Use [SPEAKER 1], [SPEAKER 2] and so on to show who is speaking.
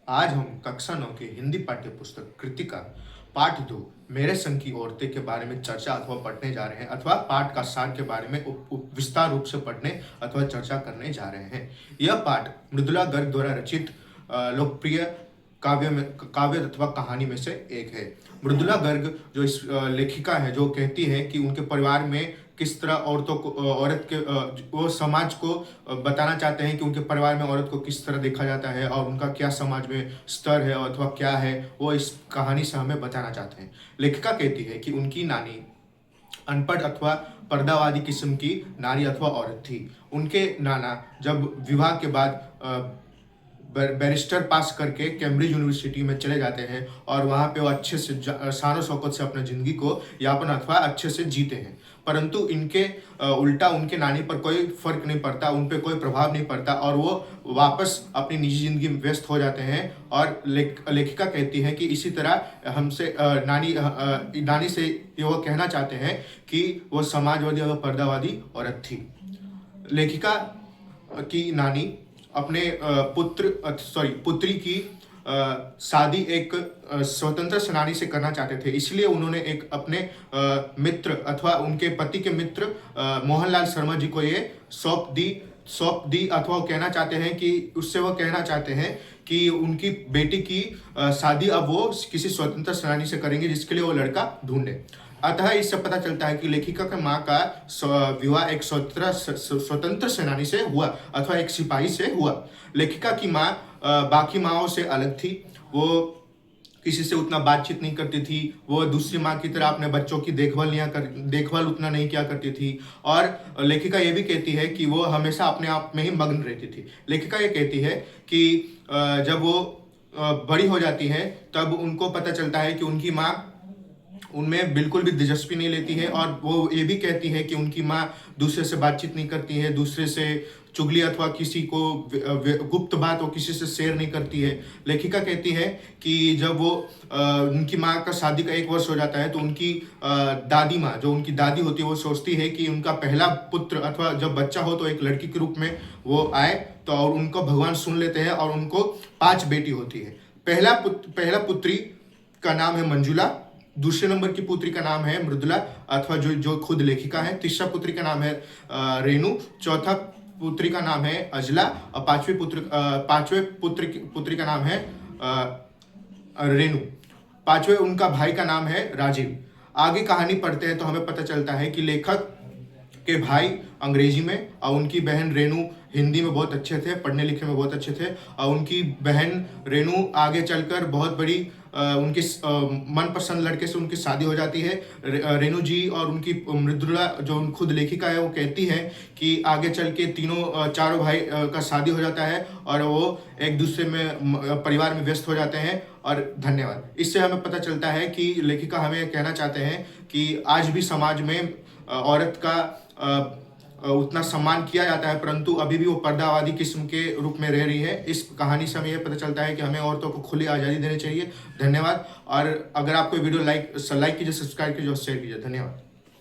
[SPEAKER 1] आज हम कक्षा 9 की हिंदी पाठ्य पुस्तक कृतिका पाठ 2 मेरे संग की औरतें के बारे में चर्चा अथवा पढ़ने जा रहे हैं अथवा पाठ का सार के बारे में विस्तार रूप से पढ़ने अथवा चर्चा करने जा रहे हैं। यह पाठ मृदुला गर्ग द्वारा रचित लोकप्रिय काव्य अथवा कहानी में से एक है। मृदुला गर्ग जो इस लेखिका है, जो कहती है कि उनके परिवार में किस तरह औरतों को औरत के वो समाज को बताना चाहते हैं कि उनके परिवार में औरत को किस तरह देखा जाता है और उनका क्या समाज में स्तर है अथवा क्या है, वो इस कहानी से हमें बताना चाहते हैं। लेखिका कहती है कि उनकी नानी अनपढ़ अथवा पर्दावादी किस्म की नारी अथवा औरत थी। उनके नाना जब विवाह के बाद बैरिस्टर पास करके कैम्ब्रिज यूनिवर्सिटी में चले जाते हैं और वहाँ पे वो अच्छे से शान शौकत से अपना ज़िंदगी को यापन अथवा अच्छे से जीते हैं। परंतु इनके उल्टा उनके नानी पर कोई फर्क नहीं पड़ता, उन पर कोई प्रभाव नहीं पड़ता और वो वापस अपनी निजी ज़िंदगी में व्यस्त हो जाते हैं। और लेखिका कहती है कि इसी तरह हमसे नानी से वो कहना चाहते हैं कि वो समाजवादी और पर्दावादी औरत थी। लेखिका की नानी अपने पुत्री की शादी एक स्वतंत्र सेनानी से करना चाहते थे, इसलिए उन्होंने एक अपने मित्र अथवा उनके पति के मित्र मोहनलाल शर्मा जी को ये सौंप दी अथवा कहना चाहते हैं कि उससे वो कहना चाहते हैं कि उनकी बेटी की शादी अब वो किसी स्वतंत्र सेनानी से करेंगे जिसके लिए वो लड़का ढूंढे। अतः इससे पता चलता है कि लेखिका के माँ का विवाह एक स्वतंत्र सेनानी से हुआ अथवा एक सिपाही से हुआ। लेखिका की माँ बाकी माँओं से अलग थी, वो किसी से उतना बातचीत नहीं करती थी, वो दूसरी माँ की तरह अपने बच्चों की देखभाल उतना नहीं किया करती थी। और लेखिका ये भी कहती है कि वो हमेशा अपने आप में ही मग्न रहती थी। लेखिका ये कहती है कि जब वो बड़ी हो जाती है तब उनको पता चलता है कि उनकी माँ उनमें बिल्कुल भी दिलचस्पी नहीं लेती है और वो ये भी कहती है कि उनकी माँ दूसरे से बातचीत नहीं करती है, दूसरे से चुगली अथवा किसी को गुप्त बात वो किसी से शेयर नहीं करती है। लेखिका कहती है कि जब वो उनकी माँ का शादी का 1 वर्ष हो जाता है तो उनकी दादी माँ, जो उनकी दादी होती है, वो सोचती है कि उनका पहला पुत्र अथवा जब बच्चा हो तो एक लड़की के रूप में वो आए, तो और उनको भगवान सुन लेते हैं और उनको 5 बेटी होती है। पहला पुत्री का नाम है मंजुला, दूसरे नंबर की पुत्री का नाम है मृदुला अथवा जो खुद लेखिका है, तीसरा पुत्री का नाम है रेणु, चौथा पुत्री का नाम है अजला और पांचवे पुत्री का नाम है रेणु, पांचवे उनका भाई का नाम है राजीव। आगे कहानी पढ़ते हैं तो हमें पता चलता है कि लेखक के भाई अंग्रेजी में और उनकी बहन रेणु हिंदी में बहुत अच्छे थे, पढ़ने लिखने में बहुत अच्छे थे। और उनकी बहन रेणु आगे चलकर बहुत बड़ी उनकी मनपसंद लड़के से उनकी शादी हो जाती है। रेणु जी और उनकी मृदुला जो खुद लेखिका है वो कहती है कि आगे चल के चारों भाई का शादी हो जाता है और वो एक दूसरे में परिवार में व्यस्त हो जाते हैं। और धन्यवाद। इससे हमें पता चलता है कि लेखिका हमें कहना चाहते हैं कि आज भी समाज में औरत का उतना सम्मान किया जाता है, परंतु अभी भी वो पर्दावादी किस्म के रूप में रह रही है। इस कहानी से हमें यह पता चलता है कि हमें औरतों को खुली आज़ादी देनी चाहिए। धन्यवाद। और अगर आपको वीडियो लाइक कीजिए, सब्सक्राइब कीजिए और शेयर कीजिए। धन्यवाद।